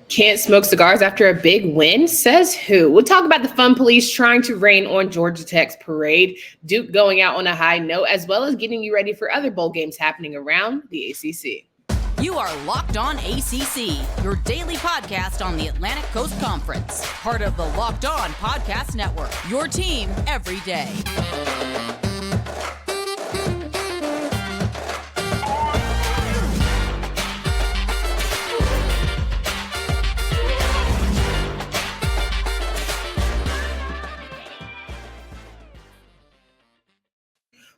Can't smoke cigars after a big win? Says who? We'll talk about the fun police trying to rain on Georgia Tech's parade, Duke going out on a high note, as well as getting you ready for other bowl games happening around the ACC. You are Locked On ACC, your daily podcast on the Atlantic Coast Conference. Part of the Locked On Podcast Network, your team every day.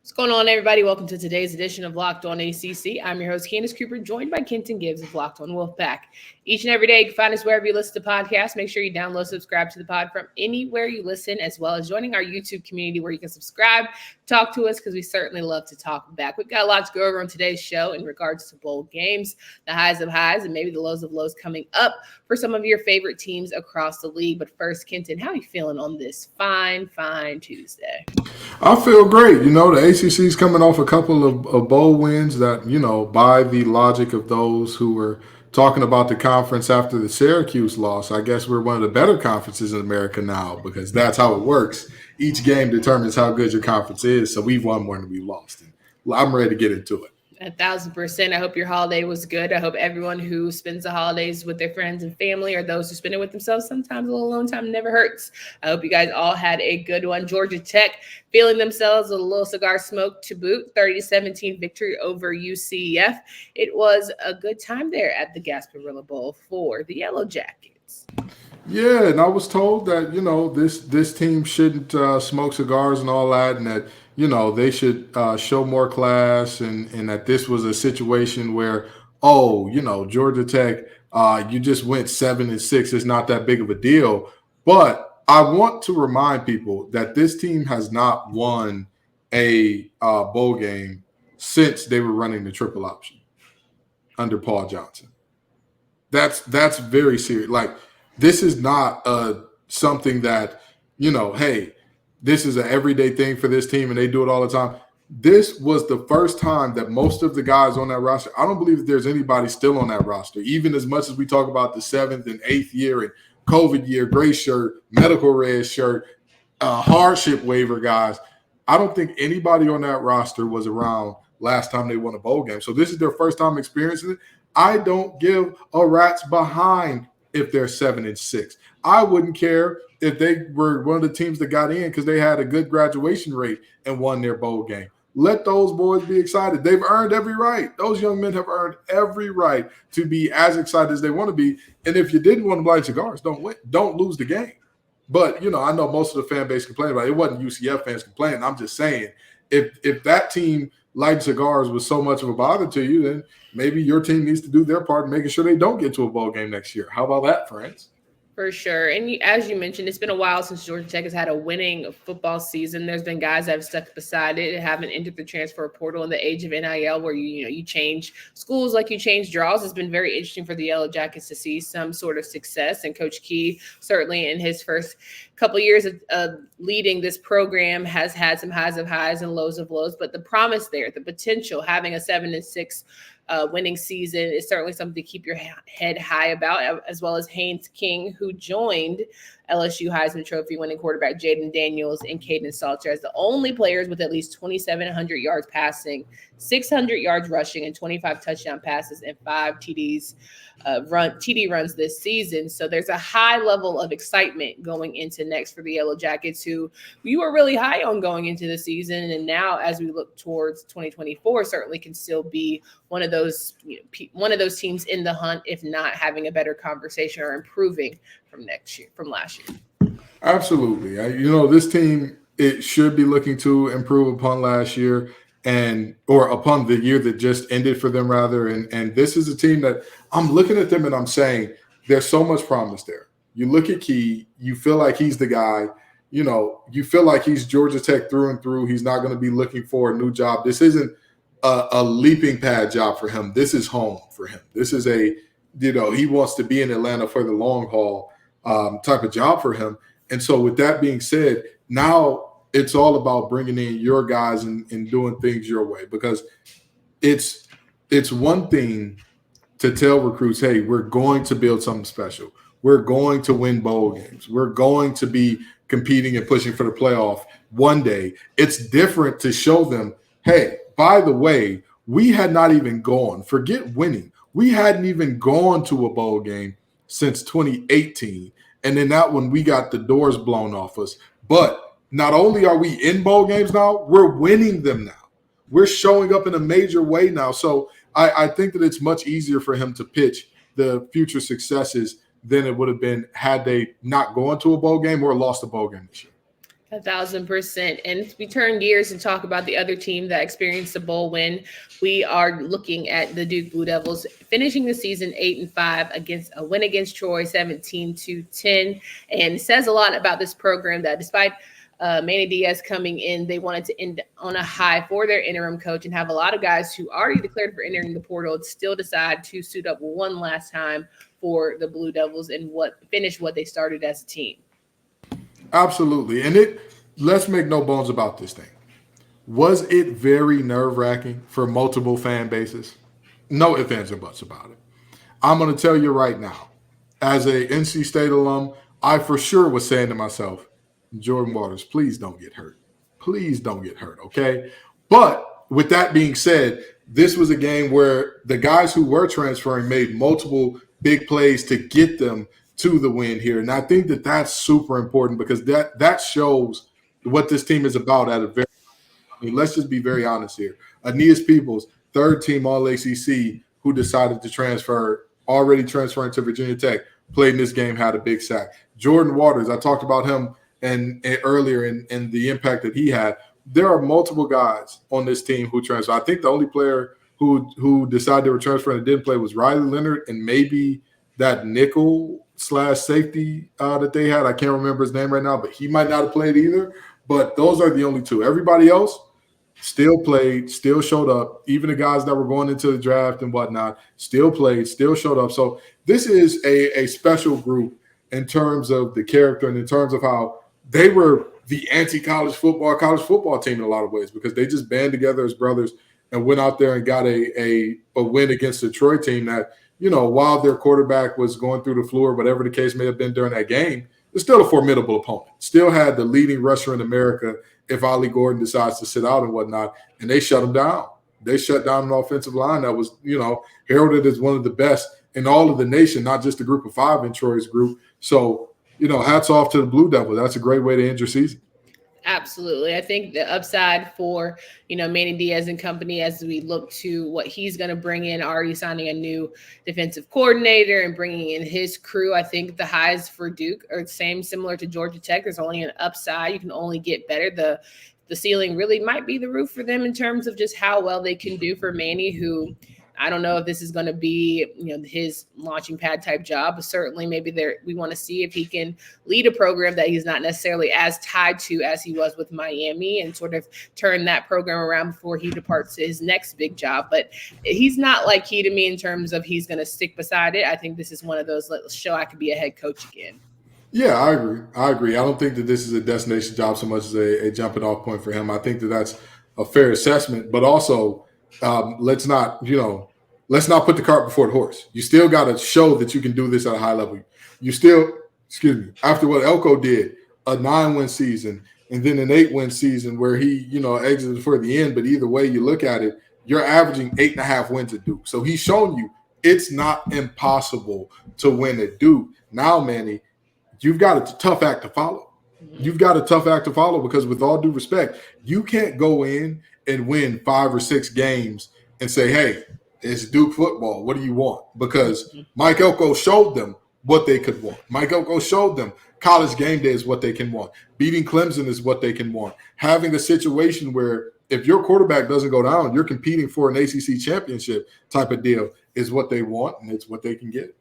What's going on, everybody? Welcome to today's edition of Locked On ACC. I'm your host, Candace Cooper, joined by Kenton Gibbs of Locked On Wolfpack. Each and every day, you can find us wherever you listen to podcasts. Make sure you download, subscribe to the pod from anywhere you listen, as well as joining our YouTube community where you can subscribe, talk to us, because we certainly love to talk back. We've got a lot to go over on today's show in regards to bowl games, the highs of highs, and maybe the lows of lows coming up for some of your favorite teams across the league. But first, Kenton, how are you feeling on this fine Tuesday? I feel great. The ACC is coming off a couple of bowl wins that, by the logic of those who were talking about the conference after the Syracuse loss, I guess we're one of the better conferences in America now, because that's how it works. Each game determines how good your conference is. So we've won more than we've lost. And I'm ready to get into it. 1,000%. I hope your holiday was good. I hope everyone who spends the holidays with their friends and family, or those who spend it with themselves, sometimes a little alone time never hurts. I hope you guys all had a good one. Georgia Tech feeling themselves with a little cigar smoke to boot. 30-17 victory over UCF. It was a good time there at the Gasparillo Bowl for the Yellow Jackets. Yeah, and I was told that, this team shouldn't smoke cigars and all that, and that, they should show more class, and that this was a situation where, Georgia Tech, you just went 7-6. It's not that big of a deal. But I want to remind people that this team has not won a bowl game since they were running the triple option under Paul Johnson. That's very serious. Like, this is not something that, hey, this is an everyday thing for this team and they do it all the time. This was the first time that most of the guys on that roster, I don't believe that there's anybody still on that roster, even as much as we talk about the 7th and 8th year and COVID year, gray shirt, medical red shirt, hardship waiver guys. I don't think anybody on that roster was around last time they won a bowl game. So this is their first time experiencing it. I don't give a rat's behind if they're 7-6. I wouldn't care if they were one of the teams that got in because they had a good graduation rate and won their bowl game. Let those boys be excited. They've earned every right. Those young men have earned every right to be as excited as they want to be. And if you didn't want to light cigars, don't win. Don't lose the game. But, I know most of the fan base complained about it. It wasn't UCF fans complaining. I'm just saying, if that team lighting cigars was so much of a bother to you, then maybe your team needs to do their part in making sure they don't get to a bowl game next year. How about that, friends? For sure. And as you mentioned, it's been a while since Georgia Tech has had a winning football season. There's been guys that have stuck beside it and haven't entered the transfer portal in the age of NIL, where you change schools like you change draws. It's been very interesting for the Yellow Jackets to see some sort of success. And Coach Key, certainly in his first couple of years of leading this program, has had some highs of highs and lows of lows. But the promise there, the potential, having a 7-6 winning season is certainly something to keep your head high about, as well as Haynes King, who joined LSU Heisman Trophy winning quarterback Jaden Daniels and Caden Salter as the only players with at least 2,700 yards passing, 600 yards rushing, and 25 touchdown passes and 5 TD runs this season. So there's a high level of excitement going into next for the Yellow Jackets, who you were really high on going into the season. And now, as we look towards 2024, certainly can still be one of those teams in the hunt, if not having a better conversation or improving from last year. Absolutely. This team, it should be looking to improve upon last year or upon the year that just ended for them, rather. And this is a team that I'm looking at them and I'm saying there's so much promise there. You look at Key, you feel like he's the guy. You feel like he's Georgia Tech through and through. He's not going to be looking for a new job. This isn't a leaping pad job for him. This is home for him. This is he wants to be in Atlanta for the long haul type of job for him. And so with that being said, now it's all about bringing in your guys and doing things your way, because it's one thing to tell recruits, hey, we're going to build something special. We're going to win bowl games. We're going to be competing and pushing for the playoff one day. It's different to show them, hey, by the way, we had not even gone, forget winning. We hadn't even gone to a bowl game since 2018. And then that one, we got the doors blown off us. But not only are we in bowl games now, we're winning them now. We're showing up in a major way now. So I think that it's much easier for him to pitch the future successes than it would have been had they not gone to a bowl game or lost a bowl game this year. 1,000%. And if we turn gears and talk about the other team that experienced a bowl win, we are looking at the Duke Blue Devils finishing the season 8-5 against a win against Troy, 17-10. And it says a lot about this program that despite Manny Diaz coming in, they wanted to end on a high for their interim coach and have a lot of guys who already declared for entering the portal still decide to suit up one last time for the Blue Devils and finish what they started as a team. Absolutely. And let's make no bones about this thing. Was it very nerve-wracking for multiple fan bases? No ifs, ands, or buts about it. I'm going to tell you right now, as a NC State alum, I for sure was saying to myself, Jordan Waters, please don't get hurt. Please don't get hurt, okay? But with that being said, this was a game where the guys who were transferring made multiple big plays to get them to the win here. And I think that that's super important because that shows what this team is about at a very – I mean, let's just be very honest here. Aeneas Peoples, third team All-ACC, who decided to transfer, already transferring to Virginia Tech, played in this game, had a big sack. Jordan Waters, I talked about him and earlier in the impact that he had. There are multiple guys on this team who transfer. I think the only player who decided they were transferring and didn't play was Riley Leonard and maybe that nickel/safety that they had. I can't remember his name right now, but he might not have played either. But those are the only two. Everybody else still played, still showed up. Even the guys that were going into the draft and whatnot still played, still showed up. So this is a special group in terms of the character and in terms of how they were the anti-college football team in a lot of ways because they just band together as brothers and went out there and got a win against the Troy team that, you know, while their quarterback was going through the floor, whatever the case may have been during that game, it's still a formidable opponent. Still had the leading rusher in America if Ollie Gordon decides to sit out and whatnot, and they shut him down. They shut down an offensive line that was, you know, heralded as one of the best in all of the nation, not just the group of five in Troy's group. So, you know, hats off to the Blue Devils. That's a great way to end your season. Absolutely. I think the upside for, you know, Manny Diaz and company as we look to what he's going to bring in, already signing a new defensive coordinator and bringing in his crew. I think the highs for Duke are similar to Georgia Tech. There's only an upside. You can only get better. The ceiling really might be the roof for them in terms of just how well they can do for Manny, who I don't know if this is going to be, you know, his launching pad type job, but certainly maybe we want to see if he can lead a program that he's not necessarily as tied to as he was with Miami and sort of turn that program around before he departs to his next big job. But he's not like key to me in terms of he's going to stick beside it. I think this is one of those, let's show I could be a head coach again. Yeah, I agree. I don't think that this is a destination job so much as a jumping off point for him. I think that that's a fair assessment, but also let's not put the cart before the horse. You still got to show that you can do this at a high level. You still, after what Elko did, a 9-win season and then an 8-win season where he, you know, exited for the end. But either way you look at it, you're averaging 8.5 wins at Duke. So he's shown you it's not impossible to win at Duke. Now, Manny, you've got a tough act to follow. You've got a tough act to follow because with all due respect, you can't go in and win 5 or 6 games and say, hey, it's Duke football. What do you want? Because Mike Elko showed them what they could want. Mike Elko showed them college game day is what they can want. Beating Clemson is what they can want. Having a situation where if your quarterback doesn't go down, you're competing for an ACC championship type of deal is what they want, and it's what they can get.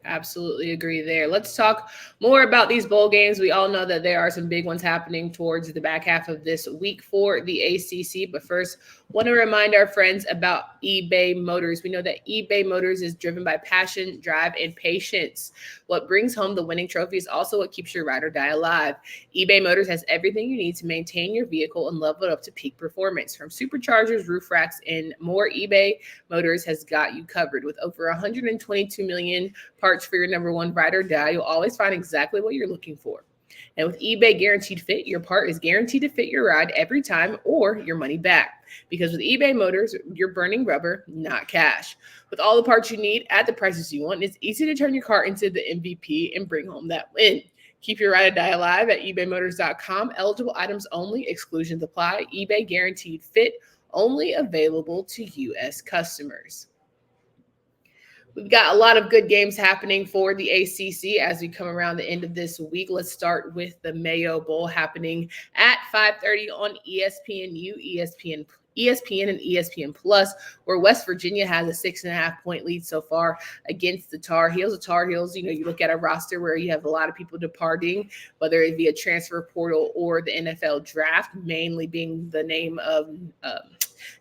Absolutely agree there. Let's talk more about these bowl games. We all know that there are some big ones happening towards the back half of this week for the ACC. But first, Want to remind our friends about eBay Motors. We know that eBay Motors is driven by passion, drive, and patience. What brings home the winning trophy is also what keeps your ride or die alive. eBay Motors has everything you need to maintain your vehicle and level it up to peak performance. From superchargers, roof racks, and more, eBay Motors has got you covered. With over 122 million parts for your number one ride or die, you'll always find exactly what you're looking for. And with eBay Guaranteed Fit, your part is guaranteed to fit your ride every time or your money back. Because with eBay Motors, you're burning rubber, not cash. With all the parts you need at the prices you want, it's easy to turn your car into the MVP and bring home that win. Keep your ride or die alive at ebaymotors.com. Eligible items only. Exclusions apply. eBay Guaranteed Fit, only available to U.S. customers. We've got a lot of good games happening for the ACC as we come around the end of this week. Let's start with the Mayo Bowl happening at 5:30 on ESPNU, ESPN, and ESPN Plus, where West Virginia has a 6.5-point lead so far against the Tar Heels. The Tar Heels, you look at a roster where you have a lot of people departing, whether it be a transfer portal or the NFL draft, mainly being the name of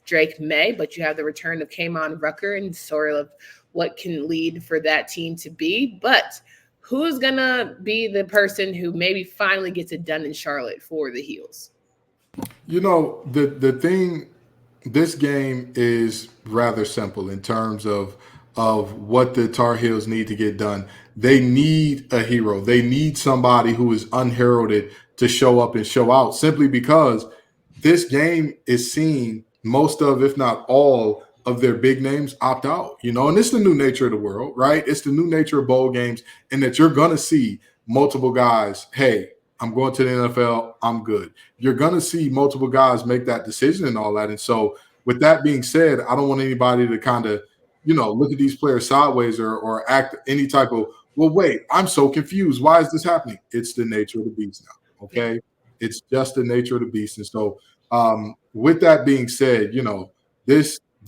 Drake May, but you have the return of Kamon Rucker and sort of what can lead for that team to be. But who's going to be the person who maybe finally gets it done in Charlotte for the Heels? The thing, this game is rather simple in terms of what the Tar Heels need to get done. They need a hero. They need somebody who is unheralded to show up and show out, simply because this game is seeing most of, if not all, of their big names opt out, and it's the new nature of the world, right? It's the new nature of bowl games, and that you're going to see multiple guys, hey, I'm going to the NFL, I'm good. You're going to see multiple guys make that decision and all that. And so with that being said, I don't want anybody to kind of, look at these players sideways or act any type of, well, wait, I'm so confused. Why is this happening? It's the nature of the beast now, okay? It's just the nature of the beast. And so with that being said,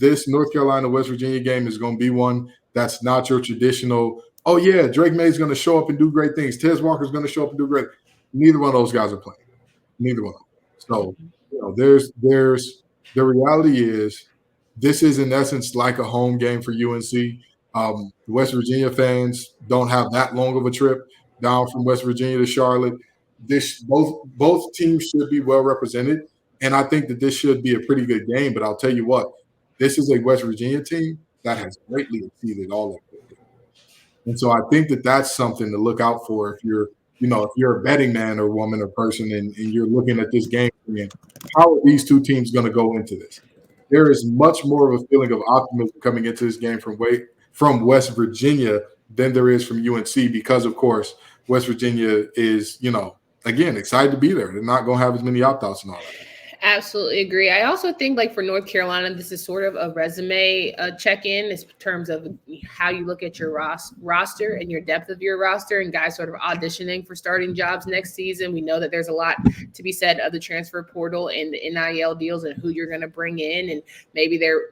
this North Carolina, West Virginia game is going to be one that's not your traditional, oh, yeah, Drake May's going to show up and do great things. Tez Walker's going to show up and do great. Neither one of those guys are playing. Neither one. So, there's the reality is this is, in essence, like a home game for UNC. West Virginia fans don't have that long of a trip down from West Virginia to Charlotte. Both teams should be well represented, and I think that this should be a pretty good game. But I'll tell you what, this is a West Virginia team that has greatly exceeded all of it. And so I think that that's something to look out for if you're a betting man or woman or person and you're looking at this game. How are these two teams going to go into this? There is much more of a feeling of optimism coming into this game from West Virginia than there is from UNC because, of course, West Virginia is, again, excited to be there. They're not going to have as many opt-outs and all that. Absolutely agree. I also think for North Carolina, this is sort of a resume check-in in terms of how you look at your roster and your depth of your roster and guys sort of auditioning for starting jobs next season. We know that there's a lot to be said of the transfer portal and the NIL deals and who you're going to bring in. And maybe they're,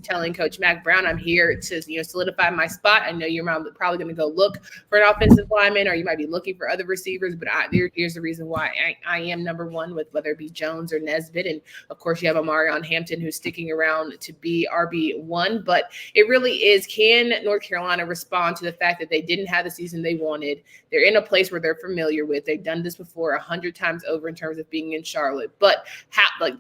telling Coach Mack Brown, I'm here to, solidify my spot. I know you're probably going to go look for an offensive lineman or you might be looking for other receivers, but here's the reason why I am number one with whether it be Jones or Nesbitt. And of course, you have Amarion Hampton who's sticking around to be RB1. But it really is, can North Carolina respond to the fact that they didn't have the season they wanted? They're in a place where they're familiar with. They've done this before 100 times over in terms of being in Charlotte. But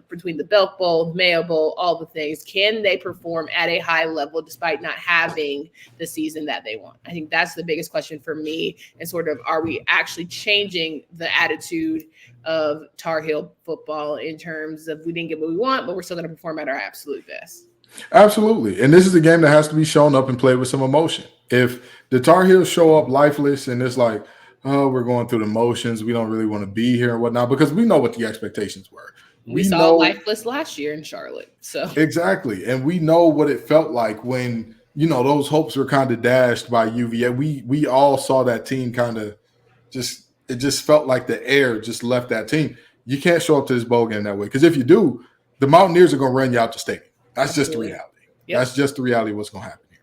between the Belk Bowl, Mayo Bowl, all the things, can they perform at a high level despite not having the season that they want? I think that's the biggest question for me. And sort of, are we actually changing the attitude of Tar Heel football in terms of we didn't get what we want, but we're still going to perform at our absolute best? Absolutely. And this is a game that has to be shown up and played with some emotion. If the Tar Heels show up lifeless and it's like, oh, we're going through the motions, we don't really want to be here and whatnot, because we know what the expectations were. We saw lifeless last year in Charlotte. So exactly. And we know what it felt like when, those hopes were kind of dashed by UVA. We all saw that team kind of it just felt like the air just left that team. You can't show up to this bowl game that way, because if you do, the Mountaineers are going to run you out the stadium. That's just the reality. Yep. That's just the reality of what's going to happen here.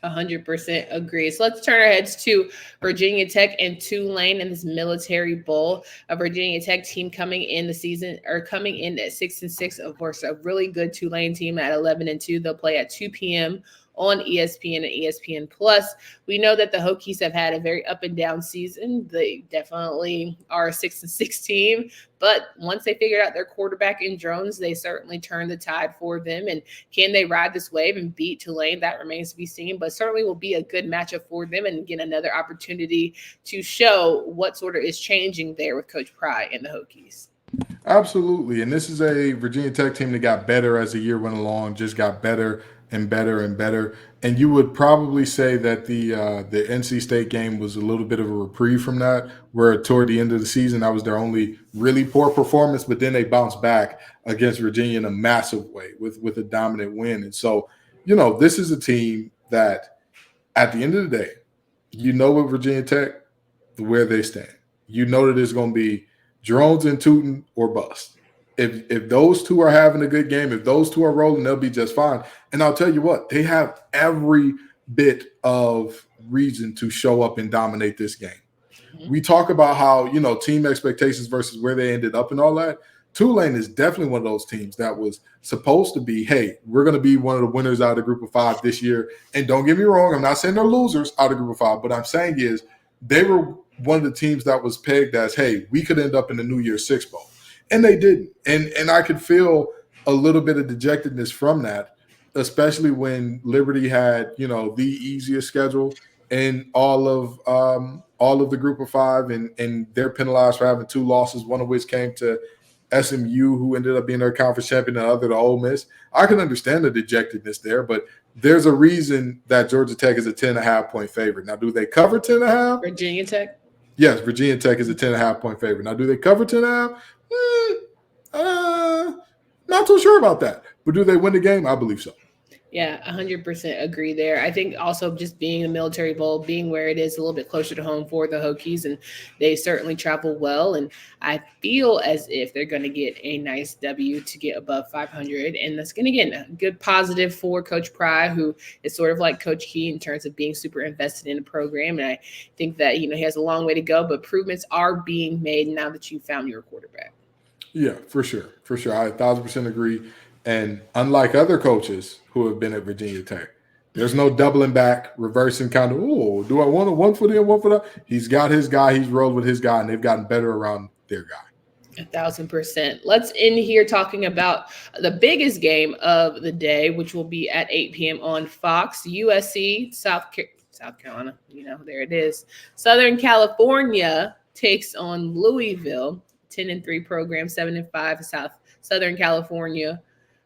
100% agree. So let's turn our heads to Virginia Tech and Tulane in this Military Bowl. A Virginia Tech team coming in at 6-6. Of course, a really good Tulane team at 11-2. They'll play at 2 p.m. on ESPN and ESPN Plus. We know that the Hokies have had a very up and down season. They definitely are a 6-6 team, but once they figured out their quarterback in Drones, they certainly turned the tide for them. And can they ride this wave and beat Tulane? That remains to be seen, but certainly will be a good matchup for them and again another opportunity to show what sort of is changing there with Coach Pry and the Hokies. Absolutely. And this is a Virginia Tech team that got better as the year went along, just got better and better and better. And you would probably say that the NC State game was a little bit of a reprieve from that, where toward the end of the season, that was their only really poor performance, but then they bounced back against Virginia in a massive way with a dominant win. And so, this is a team that at the end of the day, with Virginia Tech, where they stand. You know that it's going to be Drones and Tootin or bust. If those two are having a good game, if those two are rolling, they'll be just fine. And I'll tell you what, they have every bit of reason to show up and dominate this game. Mm-hmm. We talk about how, team expectations versus where they ended up and all that. Tulane is definitely one of those teams that was supposed to be, hey, we're going to be one of the winners out of the group of 5 this year. And don't get me wrong, I'm not saying they're losers out of the group of 5. What I'm saying is they were one of the teams that was pegged as, hey, we could end up in the New Year's Six Bowl. And they didn't. And I could feel a little bit of dejectedness from that, especially when Liberty had, the easiest schedule in all of the group of 5, and they're penalized for having 2 losses, one of which came to SMU, who ended up being their conference champion, and the other to Ole Miss. I can understand the dejectedness there, but there's a reason that Georgia Tech is a 10.5-point favorite. Now, do they cover 10.5? Virginia Tech? Yes, Virginia Tech is a 10.5-point favorite. Now, do they cover 10.5? Not too sure about that. But do they win the game? I believe so. Yeah, 100% agree there. I think also just being a Military Bowl, being where it is a little bit closer to home for the Hokies, and they certainly travel well. And I feel as if they're going to get a nice W to get above 500. And that's going to get a good positive for Coach Pry, who is sort of like Coach Key in terms of being super invested in the program. And I think that, he has a long way to go, but improvements are being made now that you found your quarterback. Yeah, for sure. For sure. I 1,000% agree. And unlike other coaches who have been at Virginia Tech, there's no doubling back, reversing kind of, do I want a 1 foot in, 1 foot out? He's got his guy. He's rolled with his guy, and they've gotten better around their guy. 1,000%. Let's end here talking about the biggest game of the day, which will be at 8 p.m. on Fox. USC, South Carolina, there it is. Southern California takes on Louisville, 10-3 program, 7-5 Southern California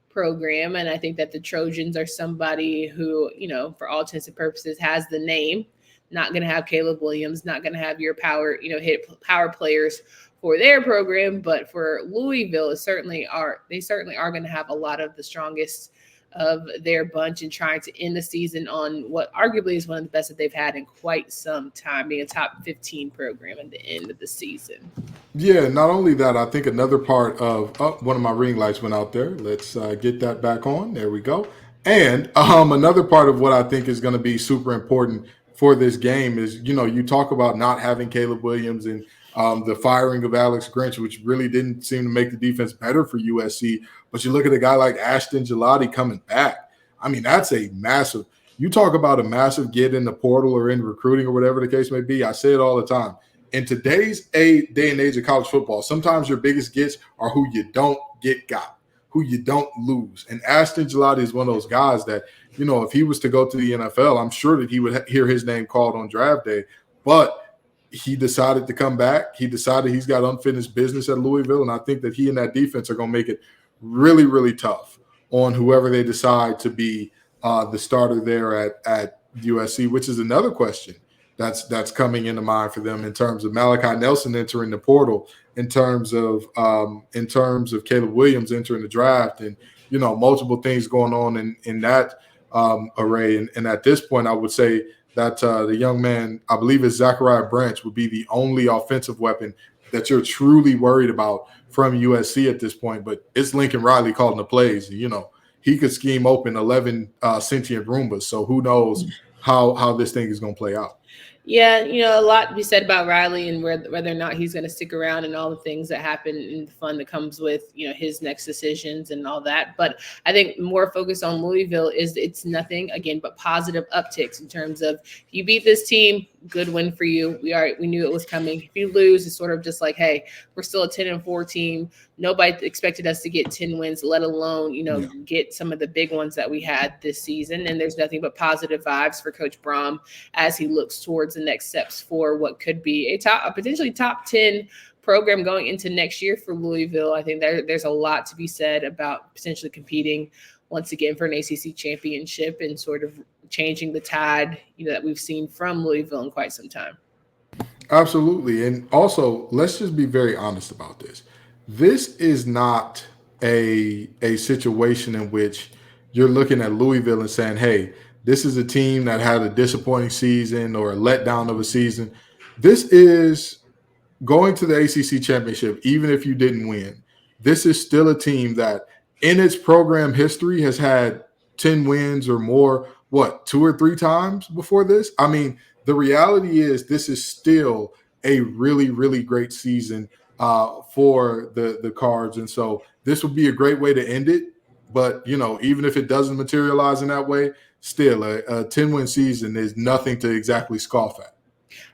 program. And I think that the Trojans are somebody who, for all intents and purposes has the name. Not going to have Caleb Williams, not going to have your power players for their program, but for Louisville, they certainly are going to have a lot of the strongest of their bunch and trying to end the season on what arguably is one of the best that they've had in quite some time, being a top 15 program at the end of the season. Yeah, not only that, I think another part of one of my ring lights went out there. Let's get that back on. There we go. And another part of what I think is going to be super important for this game is, you talk about not having Caleb Williams and the firing of Alex Grinch, which really didn't seem to make the defense better for USC. But you look at a guy like Ashton Gelati coming back. I mean, that's a massive – you talk about a massive get in the portal or in recruiting or whatever the case may be. I say it all the time. In today's day and age of college football, sometimes your biggest gets are who you don't get got, who you don't lose. And Ashton Gelati is one of those guys that, if he was to go to the NFL, I'm sure that he would hear his name called on draft day. But he decided to come back. He decided he's got unfinished business at Louisville, and I think that he and that defense are going to make it really, really tough on whoever they decide to be the starter there at USC, which is another question that's coming into mind for them in terms of Malachi Nelson entering the portal, in terms of Caleb Williams entering the draft, and multiple things going on in that array. And at this point, I would say that the young man, I believe it's Zachariah Branch, would be the only offensive weapon that you're truly worried about from USC at this point. But it's Lincoln Riley calling the plays. He could scheme open 11 sentient Roombas. So who knows how this thing is going to play out. Yeah, a lot to be said about Riley and whether or not he's going to stick around and all the things that happen and the fun that comes with, his next decisions and all that. But I think more focus on Louisville is it's nothing, again, but positive upticks in terms of if you beat this team, good win for you. We knew it was coming. If you lose, it's sort of just like, hey, we're still a 10-4 team. Nobody expected us to get 10 wins, let alone, get some of the big ones that we had this season. And there's nothing but positive vibes for Coach Brom as he looks towards the next steps for what could be a potentially top 10 program going into next year for Louisville. I think there's a lot to be said about potentially competing once again for an ACC championship and sort of changing the tide, that we've seen from Louisville in quite some time. Absolutely. And also, let's just be very honest about this. This is not a situation in which you're looking at Louisville and saying, hey, this is a team that had a disappointing season or a letdown of a season. This is going to the ACC championship, even if you didn't win. This is still a team that in its program history has had 10 wins or more, 2 or 3 times before this? I mean, the reality is this is still a really, really great season for the Cards. And so this would be a great way to end it. But, even if it doesn't materialize in that way, still a 10-win season is nothing to exactly scoff at.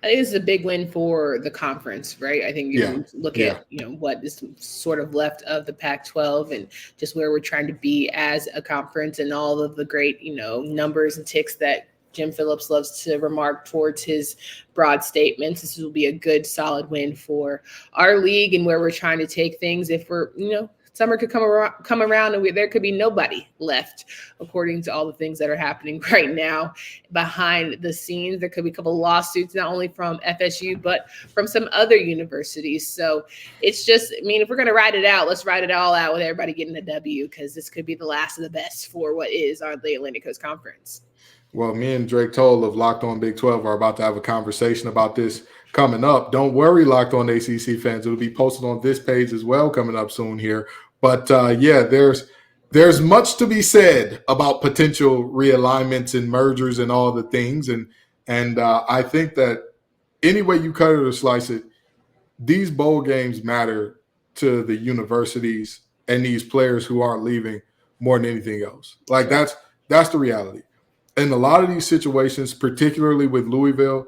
I think this is a big win for the conference, right? I think you look at, what is sort of left of the Pac-12 and just where we're trying to be as a conference and all of the great, numbers and ticks that Jim Phillips loves to remark towards his broad statements. This will be a good, solid win for our league and where we're trying to take things. If we're, summer could come around and there could be nobody left, according to all the things that are happening right now behind the scenes. There could be a couple of lawsuits, not only from FSU, but from some other universities. So it's just, if we're going to ride it out, let's ride it all out with everybody getting a W, because this could be the last of the best for what is the Atlantic Coast Conference. Well, me and Drake Toll of Locked On Big 12 are about to have a conversation about this coming up. Don't worry, Locked On ACC fans. It'll be posted on this page as well coming up soon here. But, there's much to be said about potential realignments and mergers and all the things. And I think that any way you cut it or slice it, these bowl games matter to the universities and these players who aren't leaving more than anything else. Like, that's the reality. In a lot of these situations, particularly with Louisville,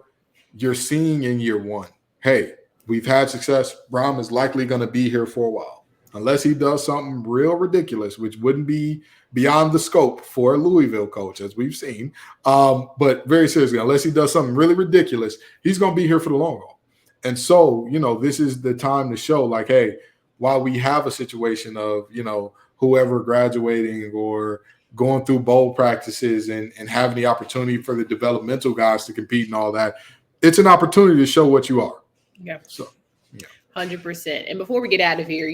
you're seeing in year one, hey, we've had success. Brom is likely going to be here for a while, unless he does something real ridiculous, which wouldn't be beyond the scope for a Louisville coach, as we've seen. But very seriously, unless he does something really ridiculous, he's going to be here for the long haul. And so, this is the time to show, like, hey, while we have a situation of, whoever graduating or going through bowl practices and having the opportunity for the developmental guys to compete and all that, it's an opportunity to show what you are. Yeah. So, yeah. 100%. And before we get out of here,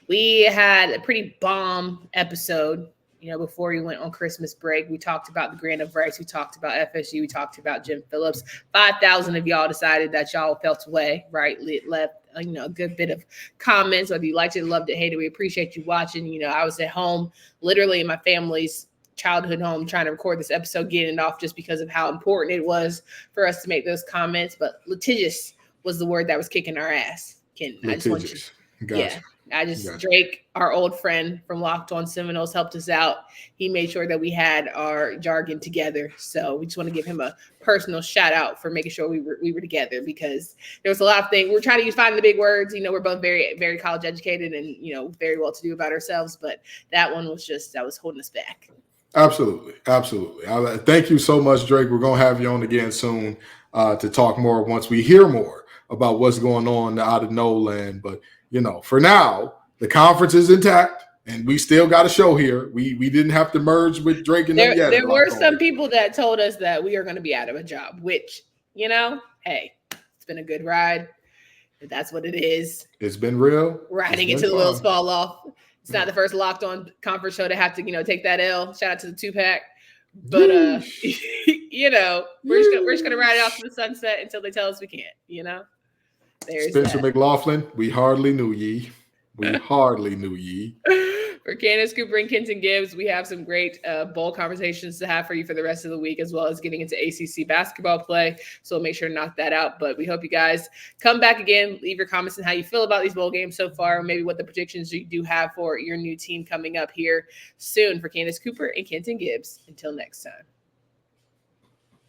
we had a pretty bomb episode, before we went on Christmas break. We talked about the grant of rights. We talked about FSU. We talked about Jim Phillips. 5,000 of y'all decided that y'all felt away, right? Left, a good bit of comments, whether you liked it, loved it, hated it. We appreciate you watching. I was at home, literally in my family's childhood home, trying to record this episode, getting it off just because of how important it was for us to make those comments. But litigious was the word that was kicking our ass. Litigious. Gotcha. Yeah. Drake, our old friend from Locked On Seminoles, helped us out. He made sure that we had our jargon together. So we just want to give him a personal shout out for making sure we were together, because there was a lot of things. We're trying to find the big words. We're both very, very college educated and, very well to do about ourselves. But that one was that was holding us back. Absolutely. Absolutely. Thank you so much, Drake. We're going to have you on again soon to talk more once we hear more about what's going on out of No Land. But, for now, the conference is intact, and we still got a show here. We didn't have to merge with Drake and them yet. There were some people that told us that we are going to be out of a job, which, hey, it's been a good ride. If that's what it is. It's been real. Riding until the wheels fall off. It's not the first Locked On conference show to have to, take that L. Shout out to the 2-pack. But, we're just gonna ride it off to the sunset until they tell us we can't, There's Spencer that. McLaughlin, we hardly knew ye. We hardly knew ye. For Candace Cooper and Kenton Gibbs, we have some great bowl conversations to have for you for the rest of the week, as well as getting into ACC basketball play. So we'll make sure to knock that out. But we hope you guys come back again. Leave your comments on how you feel about these bowl games so far, maybe what the predictions you do have for your new team coming up here soon. For Candace Cooper and Kenton Gibbs, until next time.